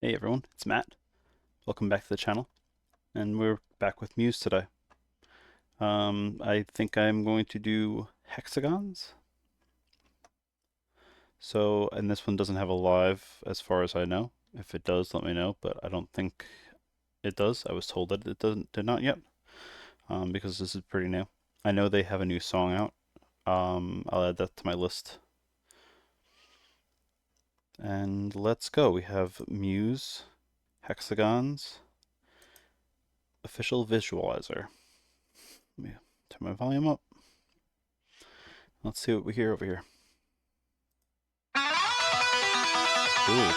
Hey everyone, it's Matt. Welcome back to the channel, and we're back with Muse today. I think I'm going to do Hexagons. So, and this one doesn't have a live as far as I know. If it does, let me know, but I don't think it does. I was told that it did not yet, because this is pretty new. I know they have a new song out. I'll add that to my list. And let's go. We have Muse, Hexagons, official visualizer. Let me turn my volume up. Let's see what we hear over here. Ooh.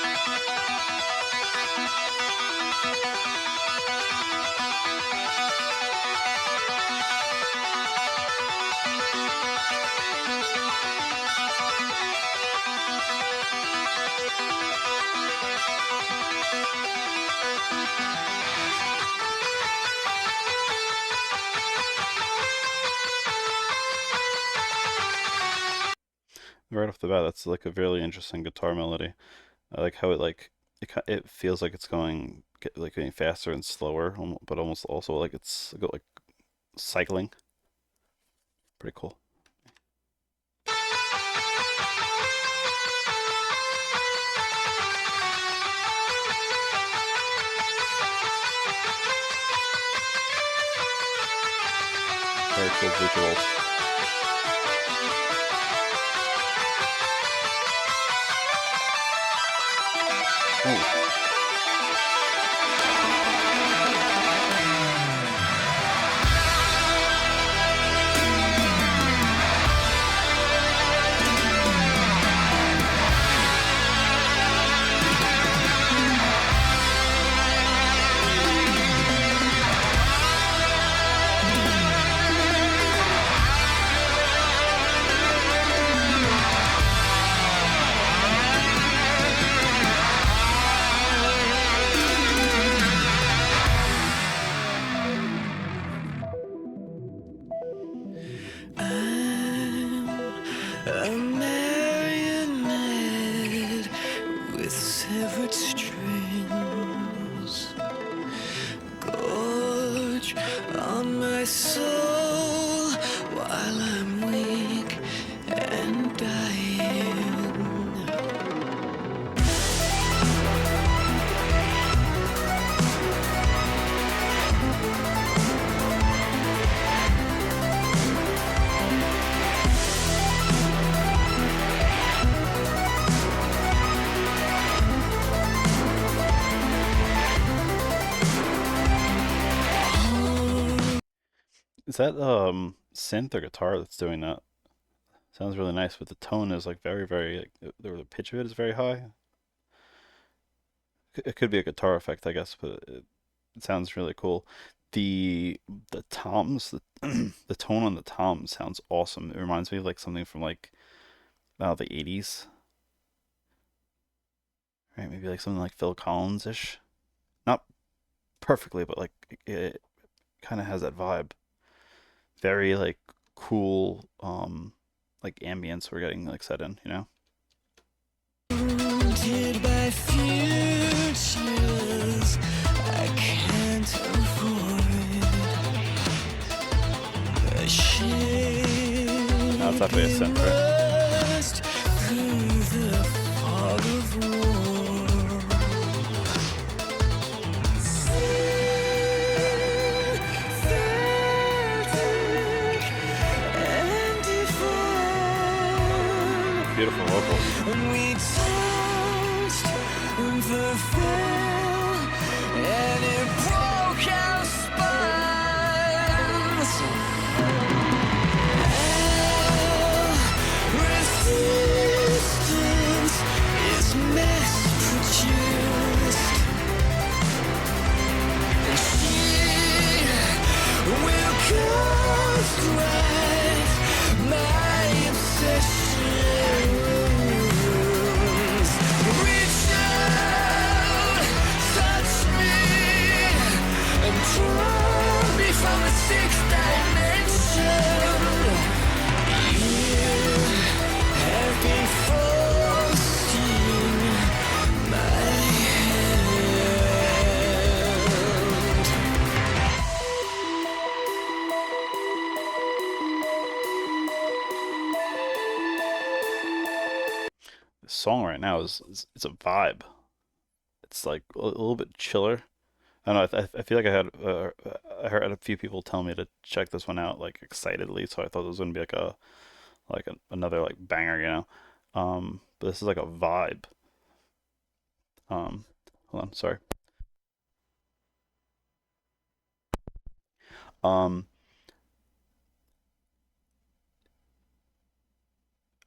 Right off the bat, that's like a really interesting guitar melody. I like how it feels like it's getting faster and slower, but almost also like it's like cycling. Pretty cool. Very cool visuals. Oh. A marionette with severed strings, gorge on my soul while I'm weak and dying. Is that synth or guitar that's doing that? Sounds really nice, but the tone is like very like the pitch of it is very high. It could be a guitar effect, I guess, but it sounds really cool. The toms, the tone on the toms sounds awesome. It reminds me of like something from like the 80s, right? Maybe like something like Phil Collins-ish. Not perfectly, but like it kind of has that vibe. Very like cool, like ambience we're getting like set in, you know? Haunted by futures I can't avoid. A shame Now it's definitely a synth, right? rust through the fog of war. Synthetic and deformed. Beautiful vocals. And we toast and fulfill, and it broke our spines. Our resistance is mass produced, and she will construct my obsessions. Reach out, touch me, and The song right now is it's a vibe. It's like a little bit chiller. I don't know. I feel like I heard a few people tell me to check this one out like excitedly, so I thought it was gonna be another like banger, you know. But this is like a vibe. Um, hold on, sorry. Um,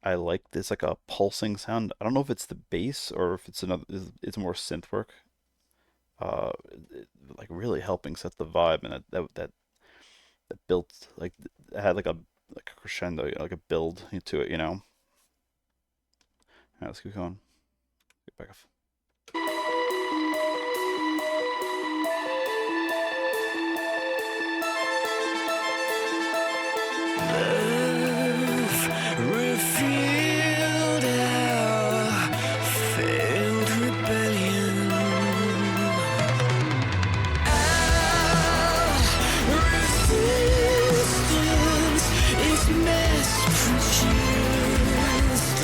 I like this like a pulsing sound. I don't know if it's the bass or if it's more synth work. Like really helping set the vibe, and that built like it had like a crescendo, you know, like a build to it, you know. All right, let's keep going. Get back off. Love revealed our failed rebellion. Our resistance is mass produced.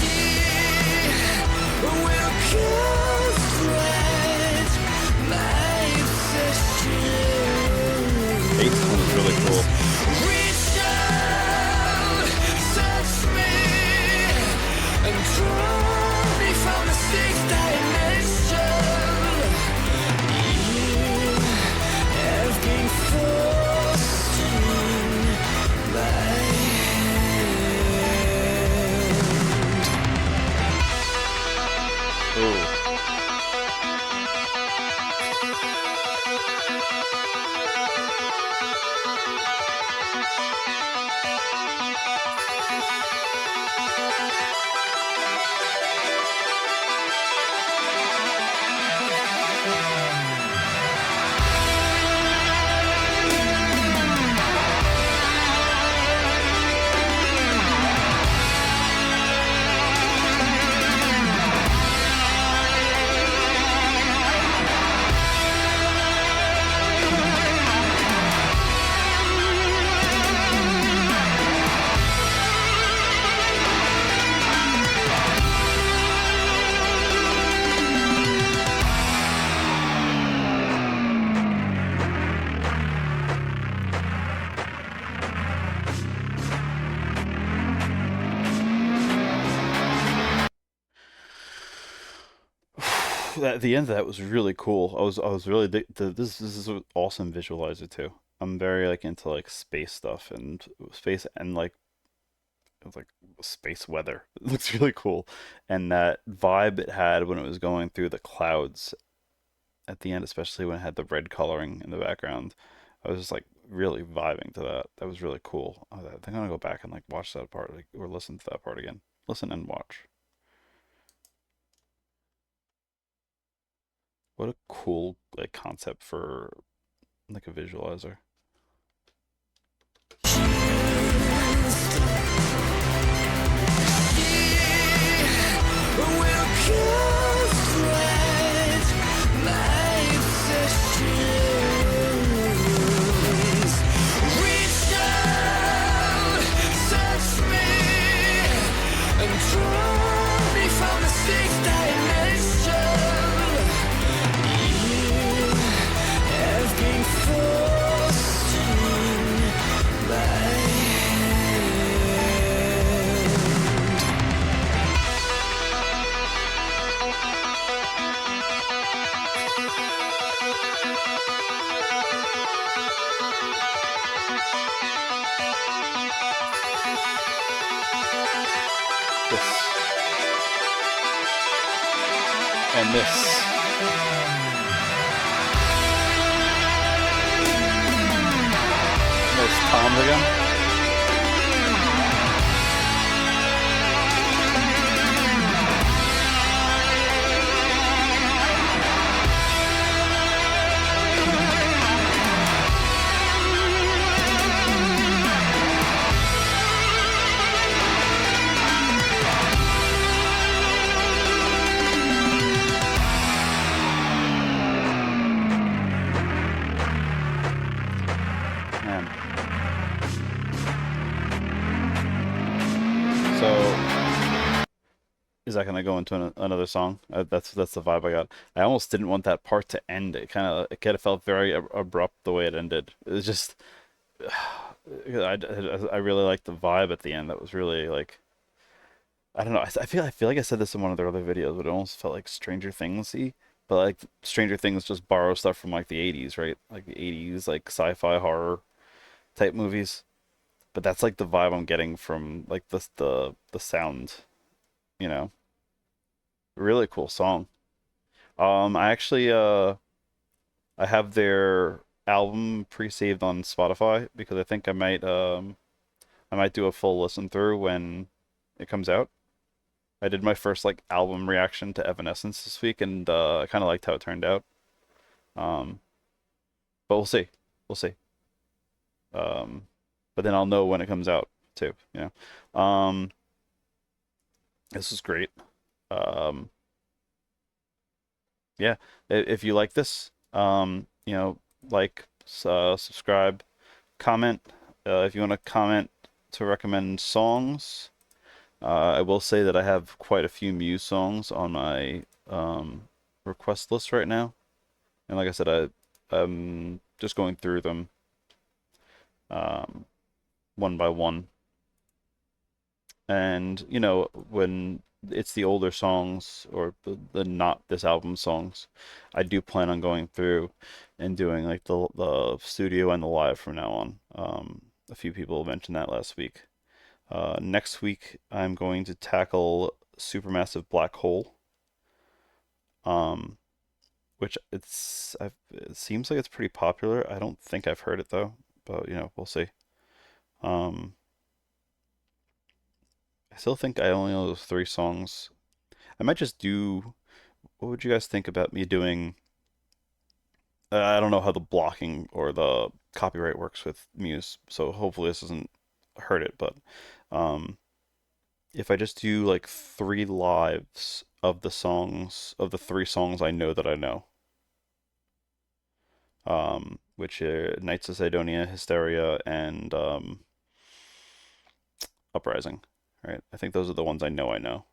She will castrate my Bass one is really obsessions. cool. Reach out, touch me, and draw me from the sixth dimension. You have been forcing my hand. Oh, the end of that was really cool. I was really this is an awesome visualizer too. I'm very like into like space stuff and space and like space weather. It looks really cool, and that vibe it had when it was going through the clouds at the end, especially when it had the red coloring in the background. I was just like really vibing to that. That was really cool. I think I'm gonna go back and like watch that part, like, or listen to that part again. Listen and watch. What a cool like concept for like a visualizer. Will castrate my obsessions. Reach out, touch me, and draw me from the sixth dimension. You have been forcing my This and this. Those toms again. Man, Is that gonna go into another song? That's the vibe I got. I almost didn't want that part to end. It kind of felt very abrupt the way it ended. It was just I really liked the vibe at the end. That was really like I don't know. I feel like I said this in one of their other videos, but it almost felt like Stranger Things-y. But like Stranger Things just borrow stuff from like the 80s, right? Like the 80s like sci-fi horror type movies. But that's like the vibe I'm getting from like the sound, you know. Really cool song. I actually I have their album pre-saved on Spotify because I think I might do a full listen through when it comes out. I did my first like album reaction to Evanescence this week, and I kind of liked how it turned out. Um, but we'll see, we'll see. Um, but then I'll know when it comes out too. You know, this is great. Um, yeah, if you like this, you know, like, subscribe, comment. If you want to comment to recommend songs, I will say that I have quite a few Muse songs on my request list right now. And like I said, I'm just going through them um, one by one. And, you know, when it's the older songs or the not this album songs, I do plan on going through and doing like the studio and the live from now on. A few people mentioned that last week. Next week, I'm going to tackle Supermassive Black Hole, um, which it seems like it's pretty popular. I don't think I've heard it though, but you know, we'll see. Um, I still think I only know those three songs. I might just do. What would you guys think about me doing? I don't know how the blocking or the copyright works with Muse, so hopefully this doesn't hurt it. But um, if I just do like three lives of the songs of the three songs I know that I know, which are Knights of Sidonia, Hysteria, and Uprising. Right? I think those are the ones I know I know.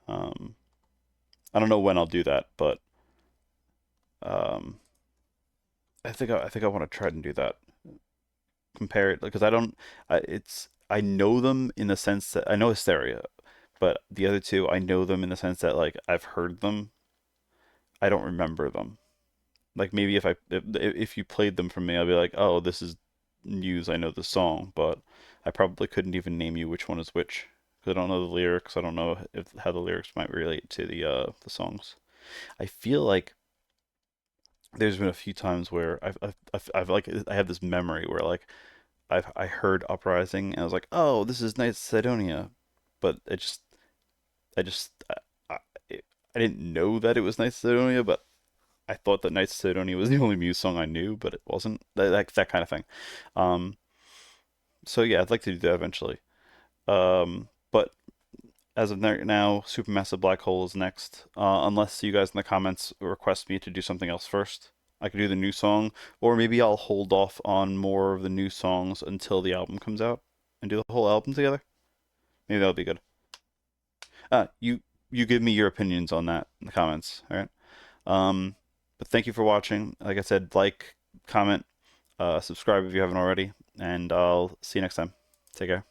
Um, I don't know when I'll do that, but um, I think I want to try and do that. Compare it because I don't. I know them in the sense that I know Hysteria, but the other two I know them in the sense that like I've heard them. I don't remember them. Like maybe if you played them for me, I'd be like, oh, this is Muse. I know the song, but I probably couldn't even name you which one is which because I don't know the lyrics. I don't know if how the lyrics might relate to the songs. I feel like there's been a few times where I've like I have this memory where like I heard Uprising and I was like, oh, this is Knights of Sidonia, but I just I, I didn't know that it was Knights of Sidonia, but I thought that Knights of Sidonia was the only Muse song I knew, but it wasn't. That kind of thing. Um, so yeah, I'd like to do that eventually. But as of now, Supermassive Black Hole is next. Unless you guys in the comments request me to do something else first, I could do the new song, or maybe I'll hold off on more of the new songs until the album comes out and do the whole album together. Maybe that'll be good. You give me your opinions on that in the comments. All right. Um, but thank you for watching. Like I said, like, comment, subscribe if you haven't already, and I'll see you next time. Take care.